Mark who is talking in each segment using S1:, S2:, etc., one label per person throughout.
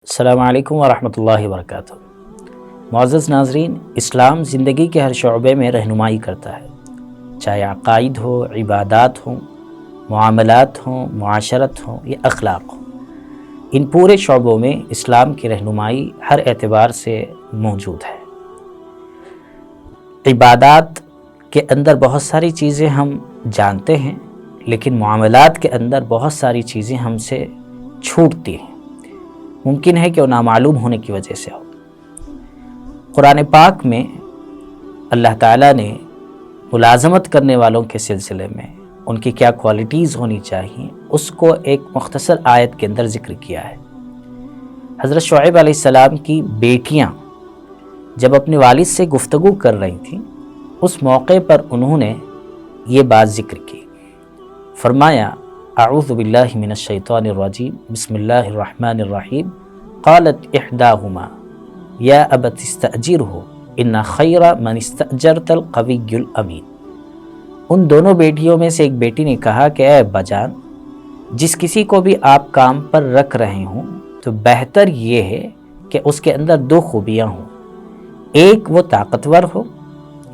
S1: السلام علیکم ورحمۃ اللہ وبرکاتہ۔ معزز ناظرین، اسلام زندگی کے ہر شعبے میں رہنمائی کرتا ہے، چاہے عقائد ہو، عبادات ہوں، معاملات ہوں، معاشرت ہوں یا اخلاق ہوں۔ ان پورے شعبوں میں اسلام کی رہنمائی ہر اعتبار سے موجود ہے۔ عبادات کے اندر بہت ساری چیزیں ہم جانتے ہیں، لیکن معاملات کے اندر بہت ساری چیزیں ہم سے چھوٹتی ہیں، ممکن ہے کہ وہ نامعلوم ہونے کی وجہ سے ہو۔ قرآن پاک میں اللہ تعالیٰ نے ملازمت کرنے والوں کے سلسلے میں ان کی کیا کوالٹیز ہونی چاہیے، اس کو ایک مختصر آیت کے اندر ذکر کیا ہے۔ حضرت شعیب علیہ السلام کی بیٹیاں جب اپنے والد سے گفتگو کر رہی تھیں، اس موقع پر انہوں نے یہ بات ذکر کی، فرمایا اعوذ باللہ من الشیطان الرجیم بسم اللہ الرحمن الرحیم قالت احداہما یا ابت استأجرہ ان خیر من استأجرت القوی الامین۔ ان دونوں بیٹیوں میں سے ایک بیٹی نے کہا کہ اے ابا جان، جس کسی کو بھی آپ کام پر رکھ رہے ہوں تو بہتر یہ ہے کہ اس کے اندر دو خوبیاں ہوں، ایک وہ طاقتور ہو،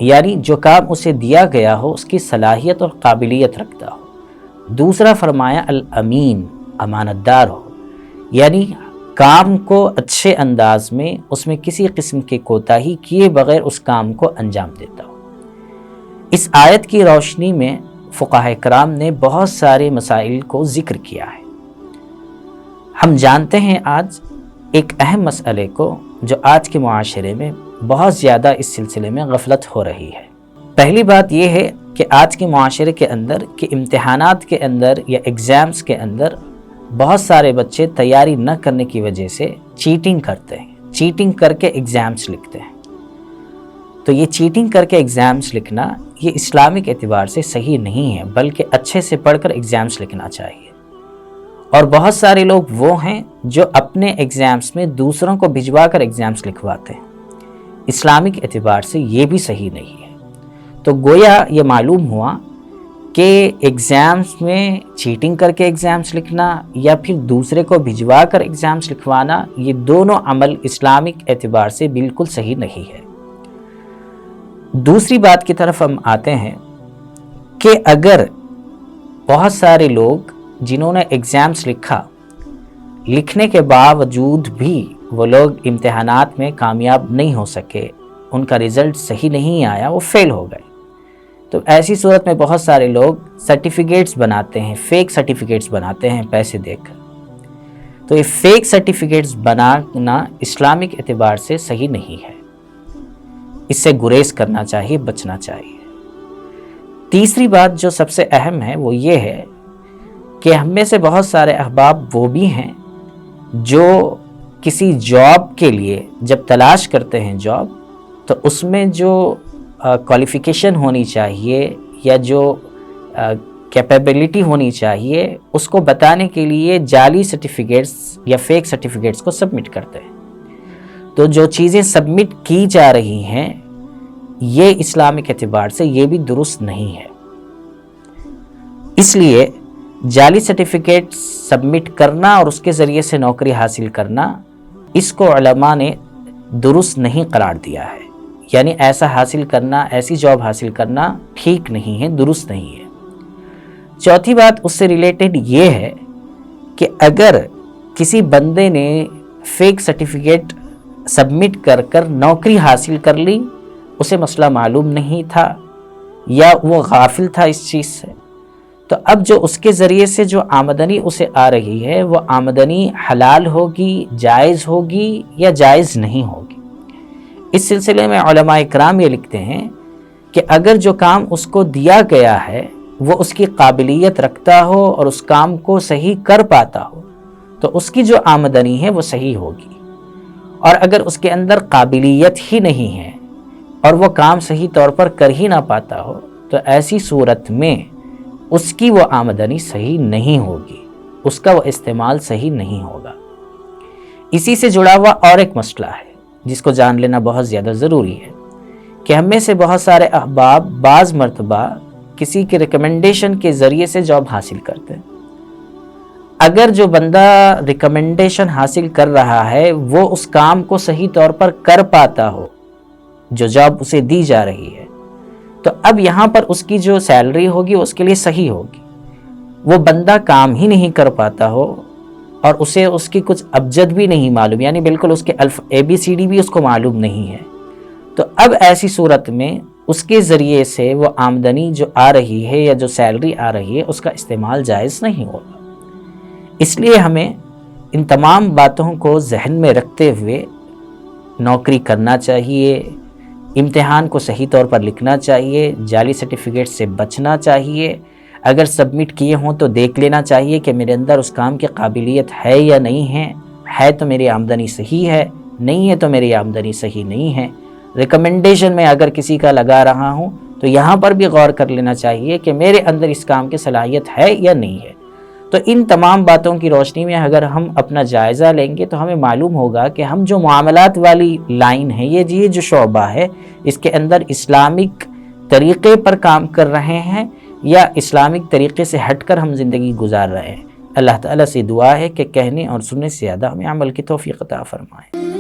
S1: یعنی جو کام اسے دیا گیا ہو اس کی صلاحیت اور قابلیت رکھتا ہو، دوسرا فرمایا الامین، امانت دار ہو، یعنی کام کو اچھے انداز میں اس میں کسی قسم کی کوتاہی کیے بغیر اس کام کو انجام دیتا ہو۔ اس آیت کی روشنی میں فقہاء کرام نے بہت سارے مسائل کو ذکر کیا ہے۔ ہم جانتے ہیں آج ایک اہم مسئلے کو جو آج کے معاشرے میں بہت زیادہ اس سلسلے میں غفلت ہو رہی ہے۔ پہلی بات یہ ہے کہ آج کے معاشرے کے اندر کہ امتحانات کے اندر یا ایگزامز کے اندر بہت سارے بچے تیاری نہ کرنے کی وجہ سے چیٹنگ کرتے ہیں، چیٹنگ کر کے ایگزامز لکھتے ہیں۔ تو یہ چیٹنگ کر کے ایگزامز لکھنا یہ اسلامک اعتبار سے صحیح نہیں ہے، بلکہ اچھے سے پڑھ کر ایگزامز لکھنا چاہیے۔ اور بہت سارے لوگ وہ ہیں جو اپنے ایگزامز میں دوسروں کو بھجوا کر ایگزامز لکھواتے ہیں، اسلامک اعتبار سے یہ بھی صحیح نہیں ہے۔ تو گویا یہ معلوم ہوا کہ ایگزامز میں چیٹنگ کر کے ایگزامز لکھنا یا پھر دوسرے کو بھجوا کر ایگزامز لکھوانا، یہ دونوں عمل اسلامک اعتبار سے بالکل صحیح نہیں ہے۔ دوسری بات کی طرف ہم آتے ہیں کہ اگر بہت سارے لوگ جنہوں نے ایگزامز لکھنے کے باوجود بھی وہ لوگ امتحانات میں کامیاب نہیں ہو سکے، ان کا رزلٹ صحیح نہیں آیا، وہ فیل ہو گئے، تو ایسی صورت میں بہت سارے لوگ سرٹیفکیٹس بناتے ہیں، فیک سرٹیفکیٹس بناتے ہیں پیسے دے کر۔ تو یہ فیک سرٹیفکیٹس بنانا اسلامک اعتبار سے صحیح نہیں ہے، اس سے گریز کرنا چاہیے، بچنا چاہیے۔ تیسری بات جو سب سے اہم ہے وہ یہ ہے کہ ہم میں سے بہت سارے احباب وہ بھی ہیں جو کسی جاب کے لیے جب تلاش کرتے ہیں جاب، تو اس میں جو کوالیفیکیشن ہونی چاہیے یا جو کیپیبلٹی ہونی چاہیے اس کو بتانے کے لیے جعلی سرٹیفکیٹس یا فیک سرٹیفکیٹس کو سبمٹ کرتے ہیں۔ تو جو چیزیں سبمٹ کی جا رہی ہیں یہ اسلامک اعتبار سے یہ بھی درست نہیں ہے۔ اس لیے جعلی سرٹیفکیٹ سبمٹ کرنا اور اس کے ذریعے سے نوکری حاصل کرنا، اس کو علماء نے درست نہیں قرار دیا ہے، یعنی ایسا حاصل کرنا، ایسی جاب حاصل کرنا ٹھیک نہیں ہے، درست نہیں ہے۔ چوتھی بات اس سے ریلیٹڈ یہ ہے کہ اگر کسی بندے نے فیک سرٹیفکیٹ سبمٹ کر نوکری حاصل کر لی، اسے مسئلہ معلوم نہیں تھا یا وہ غافل تھا اس چیز سے، تو اب جو اس کے ذریعے سے جو آمدنی اسے آ رہی ہے وہ آمدنی حلال ہوگی، جائز ہوگی یا جائز نہیں ہوگی۔ اس سلسلے میں علماء کرام یہ لکھتے ہیں کہ اگر جو کام اس کو دیا گیا ہے وہ اس کی قابلیت رکھتا ہو اور اس کام کو صحیح کر پاتا ہو تو اس کی جو آمدنی ہے وہ صحیح ہوگی، اور اگر اس کے اندر قابلیت ہی نہیں ہے اور وہ کام صحیح طور پر کر ہی نہ پاتا ہو تو ایسی صورت میں اس کی وہ آمدنی صحیح نہیں ہوگی، اس کا وہ استعمال صحیح نہیں ہوگا۔ اسی سے جڑا ہوا اور ایک مسئلہ ہے جس کو جان لینا بہت زیادہ ضروری ہے کہ ہم میں سے بہت سارے احباب بعض مرتبہ کسی کے ریکمنڈیشن کے ذریعے سے جاب حاصل کرتے ہیں۔ اگر جو بندہ ریکمنڈیشن حاصل کر رہا ہے وہ اس کام کو صحیح طور پر کر پاتا ہو جو جاب اسے دی جا رہی ہے، تو اب یہاں پر اس کی جو سیلری ہوگی اس کے لیے صحیح ہوگی۔ وہ بندہ کام ہی نہیں کر پاتا ہو اور اسے اس کی کچھ ابجد بھی نہیں معلوم، یعنی بالکل اس کے ABCD بھی اس کو معلوم نہیں ہے، تو اب ایسی صورت میں اس کے ذریعے سے وہ آمدنی جو آ رہی ہے یا جو سیلری آ رہی ہے اس کا استعمال جائز نہیں ہوگا۔ اس لیے ہمیں ان تمام باتوں کو ذہن میں رکھتے ہوئے نوکری کرنا چاہیے، امتحان کو صحیح طور پر لکھنا چاہیے، جعلی سرٹیفکیٹ سے بچنا چاہیے، اگر سبمٹ کیے ہوں تو دیکھ لینا چاہیے کہ میرے اندر اس کام کی قابلیت ہے یا نہیں ہے تو میری آمدنی صحیح ہے، نہیں ہے تو میری آمدنی صحیح نہیں ہے۔ ریکمنڈیشن میں اگر کسی کا لگا رہا ہوں تو یہاں پر بھی غور کر لینا چاہیے کہ میرے اندر اس کام کی صلاحیت ہے یا نہیں ہے۔ تو ان تمام باتوں کی روشنی میں اگر ہم اپنا جائزہ لیں گے تو ہمیں معلوم ہوگا کہ ہم جو معاملات والی لائن ہے، یہ جو شعبہ ہے، اس کے اندر اسلامک طریقے پر کام کر رہے ہیں یا اسلامک طریقے سے ہٹ کر ہم زندگی گزار رہے ہیں۔ اللہ تعالیٰ سے دعا ہے کہ کہنے اور سننے سے زیادہ ہمیں عمل کی توفیق عطا فرمائے۔